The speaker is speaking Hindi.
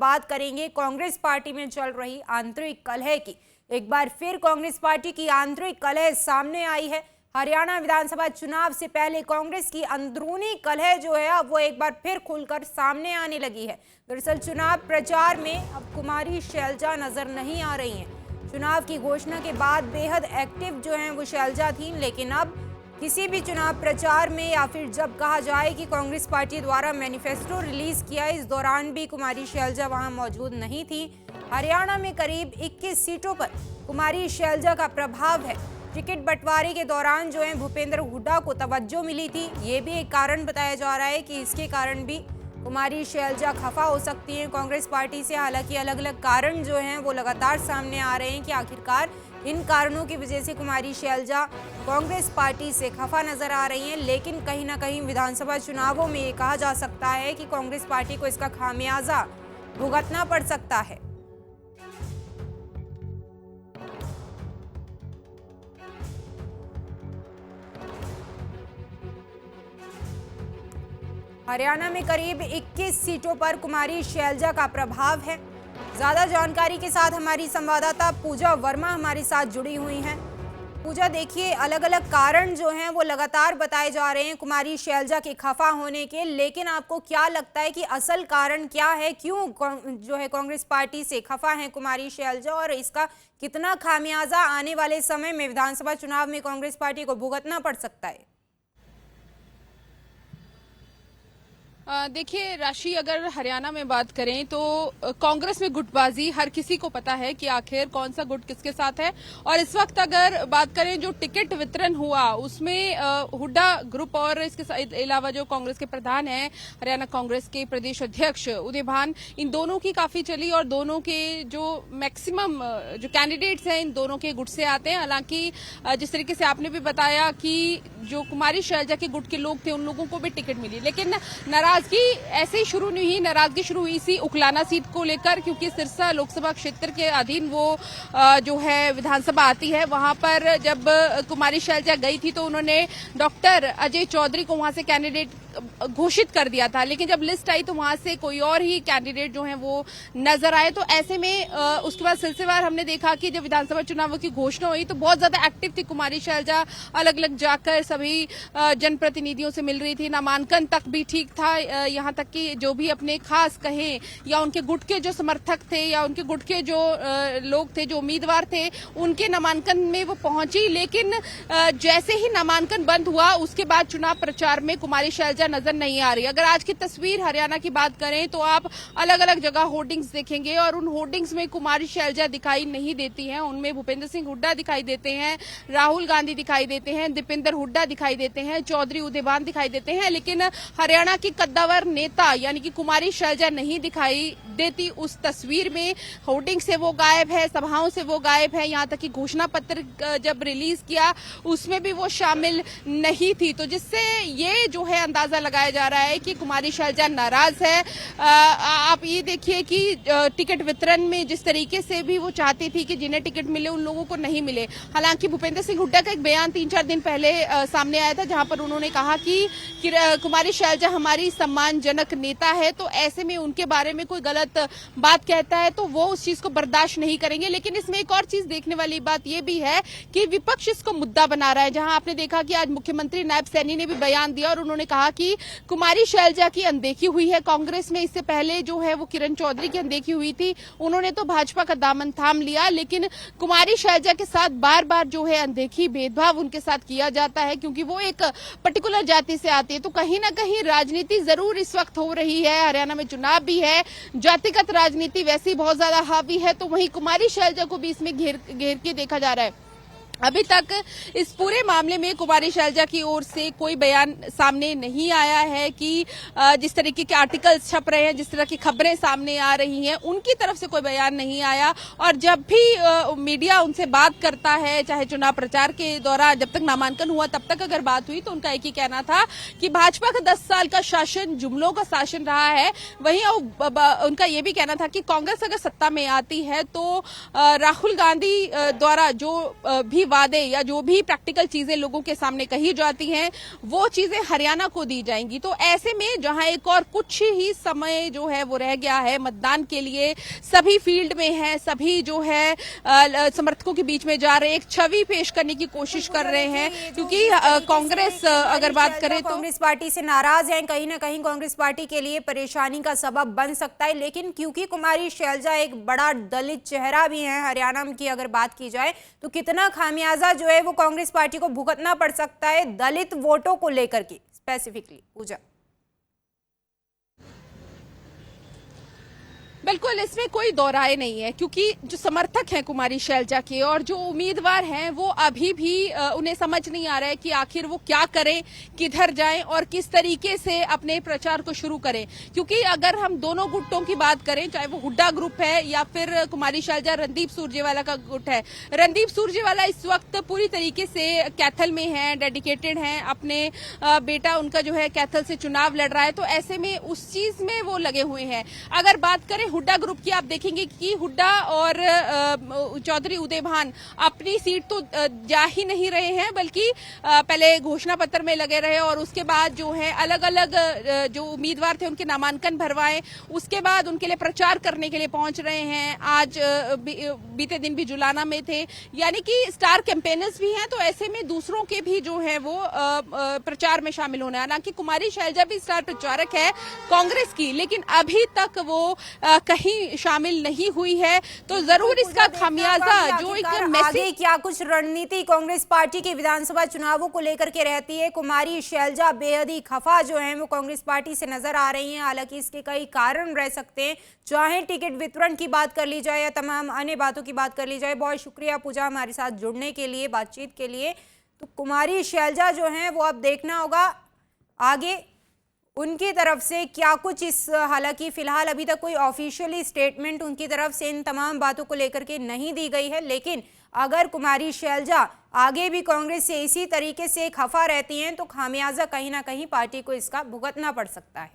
बात करेंगे कांग्रेस पार्टी में चल रही आंतरिक कलह की। एक बार फिर कांग्रेस पार्टी की आंतरिक कलह सामने आई है। हरियाणा विधानसभा चुनाव से पहले कांग्रेस की अंदरूनी कलह जो है अब वो एक बार फिर खुलकर सामने आने लगी है। दरअसल चुनाव प्रचार में अब कुमारी शैलजा नजर नहीं आ रही हैं। चुनाव की घोषणा के बाद बेहद एक्टिव जो है वो शैलजा थी, लेकिन अब किसी भी चुनाव प्रचार में या फिर जब कहा जाए कि कांग्रेस पार्टी द्वारा मैनिफेस्टो रिलीज किया, इस दौरान भी कुमारी शैलजा वहां मौजूद नहीं थी। हरियाणा में करीब 21 सीटों पर कुमारी शैलजा का प्रभाव है। टिकट बंटवारे के दौरान जो है भूपेंद्र हुड्डा को तवज्जो मिली थी, ये भी एक कारण बताया जा रहा है कि इसके कारण भी कुमारी शैलजा खफा हो सकती हैं कांग्रेस पार्टी से। हालांकि अलग अलग कारण जो हैं वो लगातार सामने आ रहे हैं कि आखिरकार इन कारणों की वजह से कुमारी शैलजा कांग्रेस पार्टी से खफा नजर आ रही हैं। लेकिन कहीं ना कहीं विधानसभा चुनावों में ये कहा जा सकता है कि कांग्रेस पार्टी को इसका खामियाजा भुगतना पड़ सकता है। हरियाणा में करीब 21 सीटों पर कुमारी शैलजा का प्रभाव है। ज्यादा जानकारी के साथ हमारी संवाददाता पूजा वर्मा हमारे साथ जुड़ी हुई हैं। पूजा, देखिए अलग अलग कारण जो हैं वो लगातार बताए जा रहे हैं कुमारी शैलजा के खफा होने के, लेकिन आपको क्या लगता है कि असल कारण क्या है? क्यों जो है कांग्रेस पार्टी से खफा है कुमारी शैलजा, और इसका कितना खामियाजा आने वाले समय में विधानसभा चुनाव में कांग्रेस पार्टी को भुगतना पड़ सकता है? देखिए राशि, अगर हरियाणा में बात करें तो कांग्रेस में गुटबाजी हर किसी को पता है कि आखिर कौन सा गुट किसके साथ है। और इस वक्त अगर बात करें जो टिकट वितरण हुआ उसमें हुड्डा ग्रुप और इसके अलावा जो कांग्रेस के प्रधान हैं हरियाणा कांग्रेस के प्रदेश अध्यक्ष उदय भान, इन दोनों की काफी चली और दोनों के जो मैक्सिमम जो कैंडिडेट्स हैं इन दोनों के गुट से आते हैं। हालांकि जिस तरीके से आपने भी बताया कि जो कुमारी शैलजा के गुट के लोग थे उन लोगों को भी टिकट मिली, लेकिन नाराजगी ऐसे ही शुरू नहीं हुई। नाराजगी शुरू हुई इसी उकलाना सीट को लेकर, क्योंकि सिरसा लोकसभा क्षेत्र के अधीन वो जो है विधानसभा आती है। वहां पर जब कुमारी शैलजा गई थी तो उन्होंने डॉक्टर अजय चौधरी को वहां से कैंडिडेट घोषित कर दिया था, लेकिन जब लिस्ट आई तो वहां से कोई और ही कैंडिडेट जो है वो नजर आए। तो ऐसे में उसके बाद सिलसिलेवार हमने देखा कि जब विधानसभा चुनावों की घोषणा हुई तो बहुत ज्यादा एक्टिव थी कुमारी शैलजा, अलग अलग जाकर सभी जनप्रतिनिधियों से मिल रही थी। नामांकन तक भी ठीक था, यहाँ तक कि जो भी अपने खास कहें या उनके गुट के जो समर्थक थे या उनके गुट के जो लोग थे, जो उम्मीदवार थे, उनके नामांकन में वो पहुंची। लेकिन जैसे ही नामांकन बंद हुआ उसके बाद चुनाव प्रचार में कुमारी शैलजा नजर नहीं आ रही। अगर आज की तस्वीर हरियाणा की बात करें तो आप अलग अलग जगह होर्डिंग्स देखेंगे और उन होर्डिंग्स में कुमारी शैलजा दिखाई नहीं देती हैं। उनमें भूपेंद्र सिंह हुड्डा दिखाई देते हैं, राहुल गांधी दिखाई देते हैं, दीपेंद्र हुड्डा दिखाई देते हैं, चौधरी उदय भान दिखाई देते हैं, लेकिन हरियाणा की कद्दावर नेता यानी कि कुमारी शैलजा नहीं दिखाई देती। उस तस्वीर में होर्डिंग से वो गायब है, सभाओं से वो गायब है, यहाँ तक कि घोषणा पत्र जब रिलीज किया उसमें भी वो शामिल नहीं थी। तो जिससे ये जो है अंदाजा लगाया जा रहा है कि कुमारी शैलजा नाराज है। आप ये देखिए कि टिकट वितरण में जिस तरीके से भी वो चाहती थी कि जिन्हें टिकट मिले उन लोगों को नहीं मिले। हालांकि भूपेंद्र सिंह हुड्डा का एक बयान 3-4 दिन पहले सामने आया था जहां पर उन्होंने कहा कि कुमारी शैलजा हमारी सम्मानजनक नेता है, तो ऐसे में उनके बारे में कोई गलत बात कहता है तो वो उस चीज को बर्दाश्त नहीं करेंगे। लेकिन इसमें एक और चीज देखने वाली बात यह भी है कि विपक्ष इसको मुद्दा बना रहा है। जहां आपने देखा कि आज मुख्यमंत्री नायब सैनी ने भी बयान दिया और उन्होंने कहा कि कुमारी शैलजा की अनदेखी हुई है कांग्रेस में। इससे पहले जो है वो किरण चौधरी की अनदेखी हुई थी, उन्होंने तो भाजपा का दामन थाम लिया, लेकिन कुमारी शैलजा के साथ बार बार जो है अनदेखी, भेदभाव उनके साथ किया जाता है क्योंकि वो एक पर्टिकुलर जाति से आती है। तो कहीं ना कहीं राजनीति जरूर इस वक्त हो रही है, हरियाणा में चुनाव भी है, जातिगत राजनीति वैसी बहुत ज्यादा हावी है, तो वहीं कुमारी शैलजा को भी इसमें घेर के देखा जा रहा है। अभी तक इस पूरे मामले में कुमारी शैलजा की ओर से कोई बयान सामने नहीं आया है कि जिस तरीके के आर्टिकल्स छप रहे हैं, जिस तरह की खबरें सामने आ रही हैं, उनकी तरफ से कोई बयान नहीं आया। और जब भी मीडिया उनसे बात करता है, चाहे चुनाव प्रचार के दौरान, जब तक नामांकन हुआ तब तक अगर बात हुई तो उनका एक ही कहना था कि भाजपा का 10 साल का शासन जुमलों का शासन रहा है। वहीं उनका ये भी कहना था कि कांग्रेस अगर सत्ता में आती है तो राहुल गांधी द्वारा जो भी वादे या जो भी प्रैक्टिकल चीजें लोगों के सामने कही जाती हैं वो चीजें हरियाणा को दी जाएंगी। तो ऐसे में जहां एक और कुछ ही समय जो है वो रह गया है मतदान के लिए, सभी फील्ड में है, सभी जो है समर्थकों के बीच में जा रहे, एक छवि पेश करने की कोशिश कर रहे हैं, क्योंकि कांग्रेस अगर बात करें तो कांग्रेस पार्टी से नाराज हैं, कहीं ना कहीं कांग्रेस पार्टी के लिए परेशानी का सबब बन सकता है। लेकिन क्योंकि कुमारी शैलजा एक बड़ा दलित चेहरा भी है हरियाणा की अगर बात की जाए, तो कितना खामियाजा जो है वो कांग्रेस पार्टी को भुगतना पड़ सकता है दलित वोटों को लेकर के स्पेसिफिकली। पूजा, बिल्कुल इसमें कोई दो राय नहीं है, क्योंकि जो समर्थक हैं कुमारी शैलजा के और जो उम्मीदवार हैं वो अभी भी उन्हें समझ नहीं आ रहा है कि आखिर वो क्या करें, किधर जाएं और किस तरीके से अपने प्रचार को शुरू करें। क्योंकि अगर हम दोनों गुटों की बात करें, चाहे वो हुड्डा ग्रुप है या फिर कुमारी शैलजा रणदीप सुरजेवाला का गुट है, रणदीप सुरजेवाला इस वक्त पूरी तरीके से कैथल में है, डेडिकेटेड हैं, अपने बेटा उनका जो है कैथल से चुनाव लड़ रहा है, तो ऐसे में उस चीज में वो लगे हुए हैं। अगर बात करें हुड्डा ग्रुप की, आप देखेंगे कि हुड्डा और चौधरी उदय भान अपनी सीट तो जा ही नहीं रहे हैं, बल्कि पहले घोषणा पत्र में लगे रहे और उसके बाद जो है अलग अलग जो उम्मीदवार थे उनके नामांकन भरवाए, उसके बाद उनके लिए प्रचार करने के लिए पहुंच रहे हैं। आज बीते दिन भी जुलाना में थे, यानी कि स्टार कैंपेनर्स भी हैं। तो ऐसे में दूसरों के भी जो है वो प्रचार में शामिल होना है। हालांकि कुमारी शैलजा भी स्टार प्रचारक है कांग्रेस की, लेकिन अभी तक वो कहीं शामिल नहीं हुई है। तो जरूर इसका खामियाजा जो एक आगे क्या कुछ रणनीति कांग्रेस पार्टी के विधानसभा चुनावों को लेकर के रहती है। कुमारी शैलजा बेहद ही खफा जो है वो कांग्रेस पार्टी से नजर आ रही हैं। हालांकि इसके कई कारण रह सकते हैं, चाहे टिकट वितरण की बात कर ली जाए या तमाम अन्य बातों की बात कर ली जाए। बहुत शुक्रिया पूजा हमारे साथ जुड़ने के लिए, बातचीत के लिए। तो कुमारी शैलजा जो है वो अब देखना होगा आगे उनकी तरफ से क्या कुछ इस, हालांकि फिलहाल अभी तक कोई ऑफिशियली स्टेटमेंट उनकी तरफ से इन तमाम बातों को लेकर के नहीं दी गई है। लेकिन अगर कुमारी शैलजा आगे भी कांग्रेस से इसी तरीके से खफा रहती हैं तो खामियाजा कहीं ना कहीं पार्टी को इसका भुगतना पड़ सकता है।